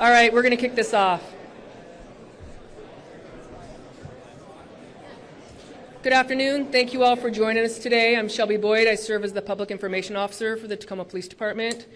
All right, we're going to kick this off. Good afternoon. Thank you all for joining us today. I'm Shelby Boyd. I serve as the Public Information Officer for the Tacoma Police Department.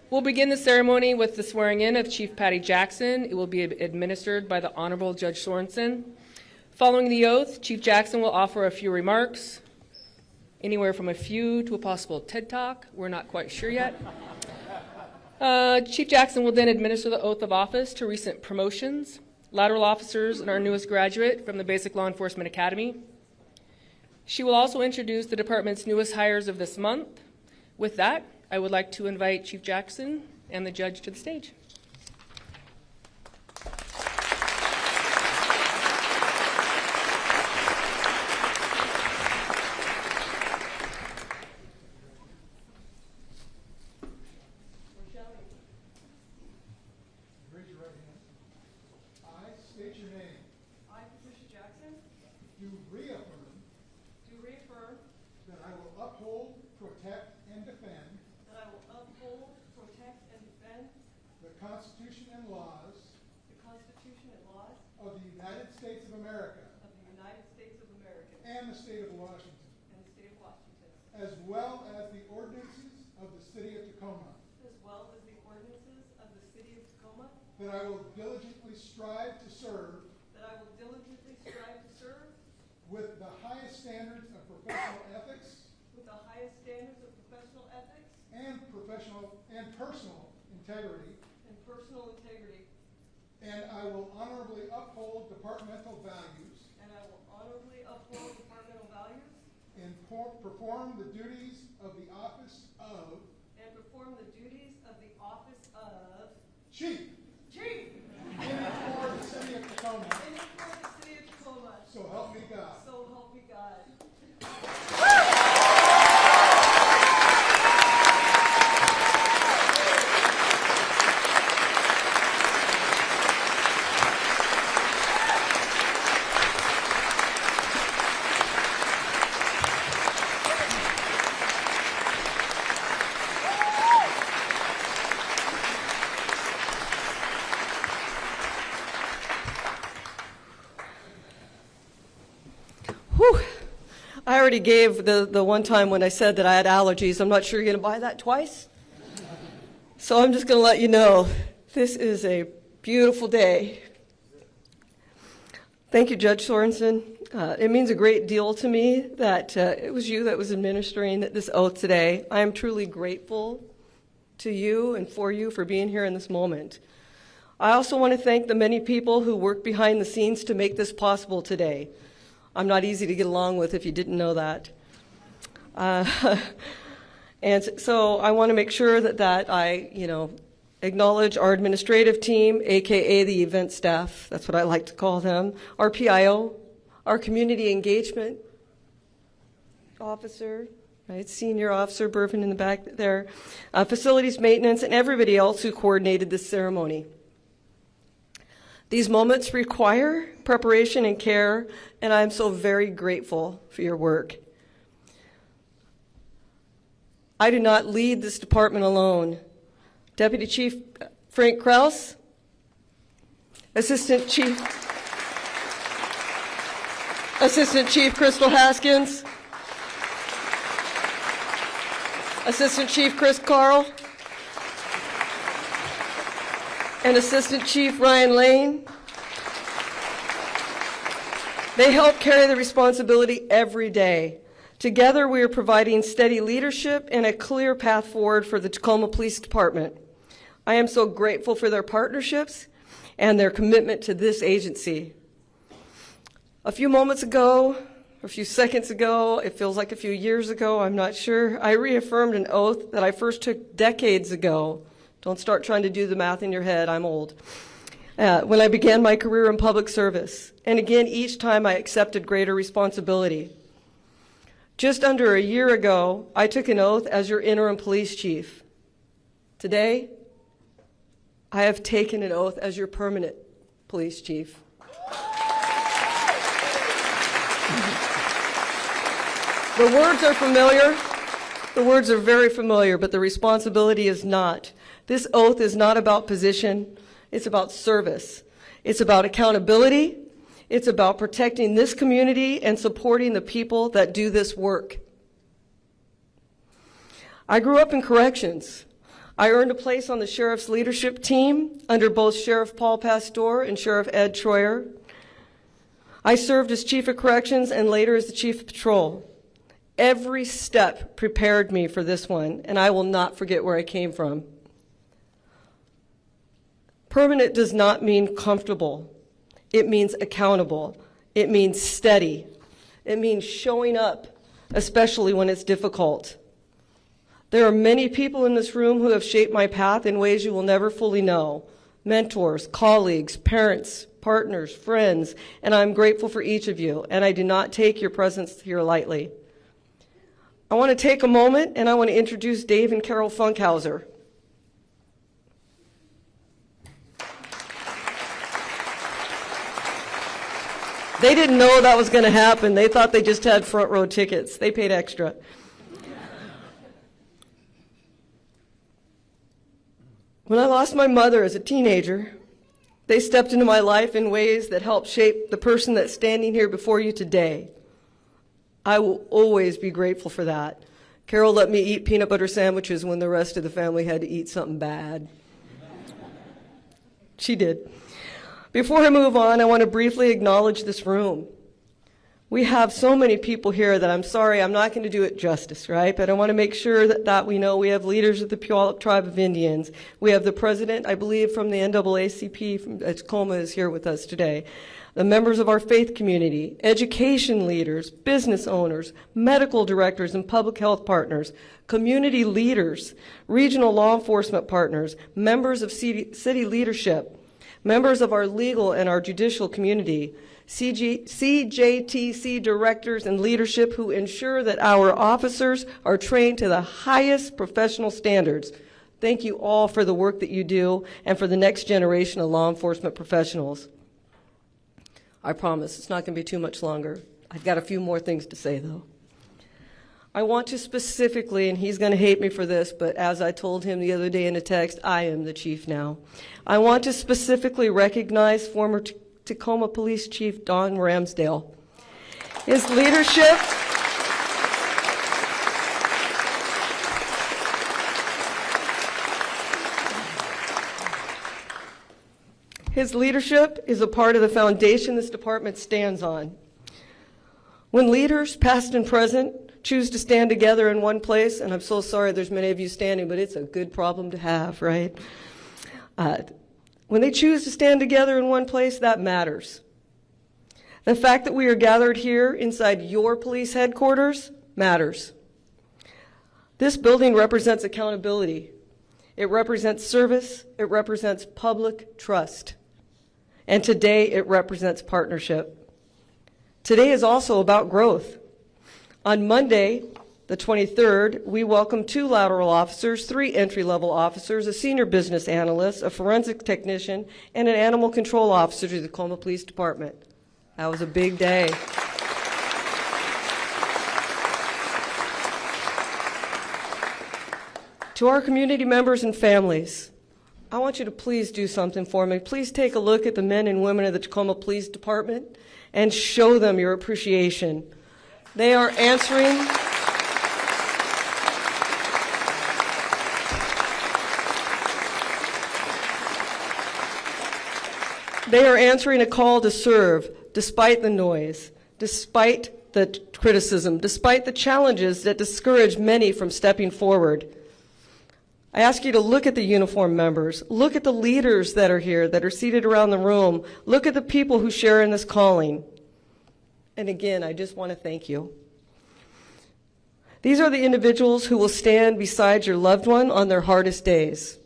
We'll begin the ceremony with the swearing in of Chief Patti Jackson. It will be administered by the Honorable Judge Sorensen. Following the oath, Chief Jackson will offer a few remarks, anywhere from a few to a possible TED Talk. We're not quite sure yet. Chief Jackson will then administer the oath of office to recent promotions, lateral officers, and our newest graduate from the Basic Law Enforcement Academy. She will also introduce the department's newest hires of this month. With that, I would like to invite Chief Jackson and the judge to the stage. Raise your right hand. I state your name. I, Patti Jackson, Do reaffirm do reaffirm that I will uphold, protect, and defend that I will uphold, protect, and defend the Constitution and laws the Constitution and laws of the United States of America of the United States of America and the state of Washington, and the state of Washington, as well as the ordinances of the city of Tacoma, as well as the ordinances of the city of Tacoma, that I will diligently strive to serve that I will diligently strive to serve with the highest standards of professional ethics with the highest standards of professional ethics and personal integrity, and personal integrity, and I will honorably uphold departmental values and I will honorably uphold departmental values and perform the duties of the office of and perform the duties of the office of Chief Chief in and for the city of Tacoma. in and for the city of Tacoma. So help me God. So help me God. Whew. I already gave the one time when I said that I had allergies. I'm not sure you're going to buy that twice. So I'm just going to let you know this is a beautiful day. Thank you, Judge Sorensen. It means a great deal to me that it was you that was administering this oath today. I am truly grateful to you and for you for being here in this moment. I also want to thank the many people who worked behind the scenes to make this possible today. I'm not easy to get along with if you didn't know that. And so I want to make sure that I, acknowledge our administrative team, AKA the event staff, that's what I like to call them, our PIO, our community engagement officer, right, senior officer Burvin in the back there, facilities maintenance, and everybody else who coordinated this ceremony. These moments require preparation and care, and I'm so very grateful for your work. I do not lead this department alone. Deputy Chief Frank Krause, Assistant Chief Crystal Haskins, Assistant Chief Chris Carl, and Assistant Chief Ryan Lane. They help carry the responsibility every day. Together, we are providing steady leadership and a clear path forward for the Tacoma Police Department. I am so grateful for their partnerships and their commitment to this agency. A few moments ago, a few seconds ago, it feels like a few years ago, I'm not sure, I reaffirmed an oath that I first took decades ago. Don't start trying to do the math in your head, I'm old. When I began my career in public service. And again, each time I accepted greater responsibility. Just under a year ago, I took an oath as your interim police chief. Today, I have taken an oath as your permanent police chief. The words are familiar. The words are very familiar, but the responsibility is not. This oath is not about position. It's about service. It's about accountability. It's about protecting this community and supporting the people that do this work. I grew up in corrections. I earned a place on the sheriff's leadership team under both Sheriff Paul Pastor and Sheriff Ed Troyer. I served as chief of corrections and later as the chief of patrol. Every step prepared me for this one, and I will not forget where I came from. Permanent does not mean comfortable. It means accountable. It means steady. It means showing up, especially when it's difficult. There are many people in this room who have shaped my path in ways you will never fully know. Mentors, colleagues, parents, partners, friends, and I'm grateful for each of you, and I do not take your presence here lightly. I want to take a moment and I want to introduce Dave and Carol Funkhauser. They didn't know that was going to happen. They thought they just had front row tickets. They paid extra. When I lost my mother as a teenager, they stepped into my life in ways that helped shape the person that's standing here before you today. I will always be grateful for that. Carol let me eat peanut butter sandwiches when the rest of the family had to eat something bad. She did. Before I move on, I want to briefly acknowledge this room. We have so many people here that I'm sorry, I'm not going to do it justice, right? But I want to make sure that we know we have leaders of the Puyallup Tribe of Indians. We have the president, I believe, from the NAACP from Tacoma is here with us today. The members of our faith community, education leaders, business owners, medical directors and public health partners, community leaders, regional law enforcement partners, members of city leadership, members of our legal and our judicial community, CJTC directors and leadership who ensure that our officers are trained to the highest professional standards. Thank you all for the work that you do and for the next generation of law enforcement professionals. I promise it's not going to be too much longer. I've got a few more things to say, though. I want to specifically, and he's going to hate me for this, but as I told him the other day in a text, I am the chief now. I want to specifically recognize former Tacoma Police Chief Don Ramsdale. His leadership is a part of the foundation this department stands on. When leaders, past and present, choose to stand together in one place, and I'm so sorry there's many of you standing, but it's a good problem to have, right? When they choose to stand together in one place, that matters. The fact that we are gathered here inside your police headquarters matters. This building represents accountability. It represents service. It represents public trust. And today it represents partnership. Today is also about growth. On Monday, the 23rd, we welcome 2 lateral officers, 3 entry-level officers, a senior business analyst, a forensic technician, and an animal control officer to the Tacoma Police Department. That was a big day. To our community members and families, I want you to please do something for me. Please take a look at the men and women of the Tacoma Police Department and show them your appreciation. They are answering a call to serve despite the noise, despite the criticism, despite the challenges that discourage many from stepping forward. I ask you to look at the uniformed members, look at the leaders that are here, that are seated around the room, look at the people who share in this calling. And again, I just want to thank you. These are the individuals who will stand beside your loved one on their hardest days.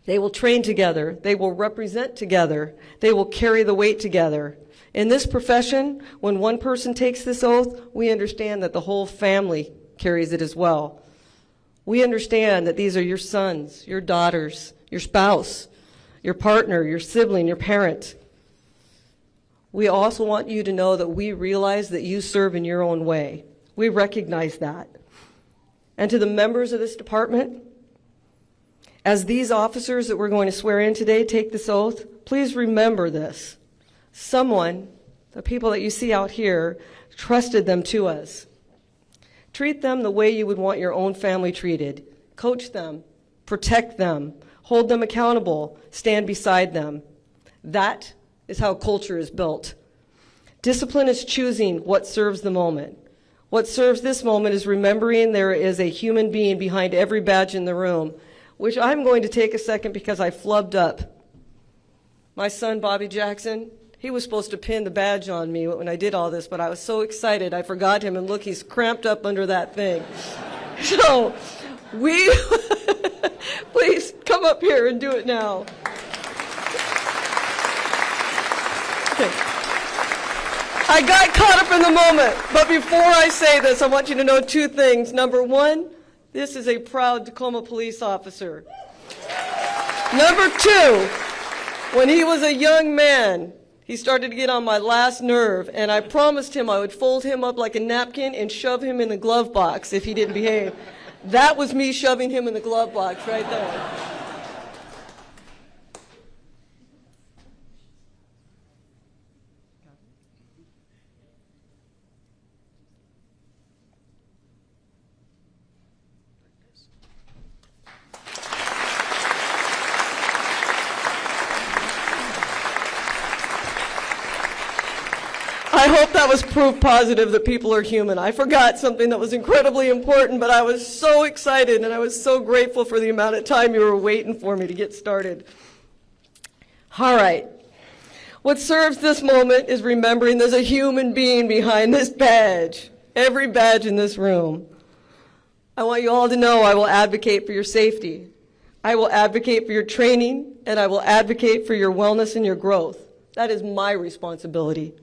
They will train together. They will represent together. They will carry the weight together. In this profession, when one person takes this oath, we understand that the whole family carries it as well. We understand that these are your sons, your daughters, your spouse, your partner, your sibling, your parent. We also want you to know that we realize that you serve in your own way. We recognize that. And to the members of this department, As these officers that we're going to swear in today take this oath, please remember this. Someone, the people that you see out here, trusted them to us. Treat them the way you would want your own family treated. Coach them, protect them, hold them accountable, stand beside them. That is how culture is built. Discipline is choosing what serves the moment. What serves this moment is remembering there is a human being behind every badge in the room, which I'm going to take a second because I flubbed up. My son, Bobby Jackson, he was supposed to pin the badge on me when I did all this, but I was so excited I forgot him, and look, he's cramped up under that thing. So, please come up here and do it now. Okay. I got caught up in the moment, but before I say this, I want you to know two things. Number one, this is a proud Tacoma police officer. Number two, when he was a young man, he started to get on my last nerve, and I promised him I would fold him up like a napkin and shove him in the glove box if he didn't behave. That was me shoving him in the glove box right there. I hope that was proof positive that people are human. I forgot something that was incredibly important, but I was so excited and I was so grateful for the amount of time you were waiting for me to get started. All right. What serves this moment is remembering there's a human being behind this badge, every badge in this room. I want you all to know I will advocate for your safety. I will advocate for your training, and I will advocate for your wellness and your growth. That is my responsibility.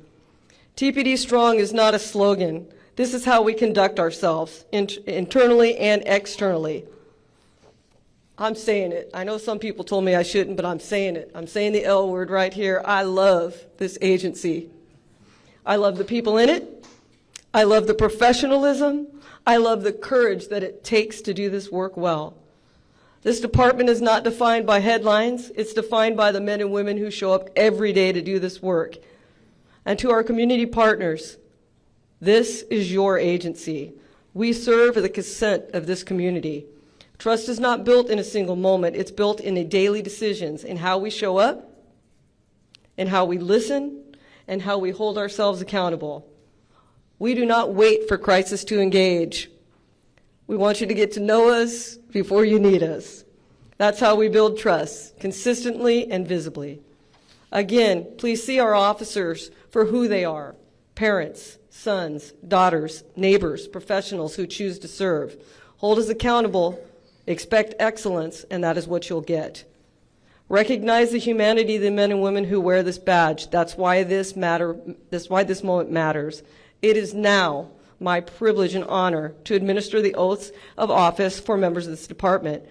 TPD Strong is not a slogan. This is how we conduct ourselves, internally and externally. I'm saying it. I know some people told me I shouldn't, but I'm saying it. I'm saying the L word right here. I love this agency. I love the people in it. I love the professionalism. I love the courage that it takes to do this work well. This department is not defined by headlines. It's defined by the men and women who show up every day to do this work. And to our community partners, this is your agency. We serve the consent of this community. Trust is not built in a single moment. It's built in the daily decisions in how we show up, in how we listen, and how we hold ourselves accountable. We do not wait for crisis to engage. We want you to get to know us before you need us. That's how we build trust, consistently and visibly. Again, please see our officers for who they are: parents, sons, daughters, neighbors, professionals who choose to serve. Hold us accountable, expect excellence, and that is what you'll get. Recognize the humanity of the men and women who wear this badge. That's why this moment matters. It is now my privilege and honor to administer the oaths of office for members of this department.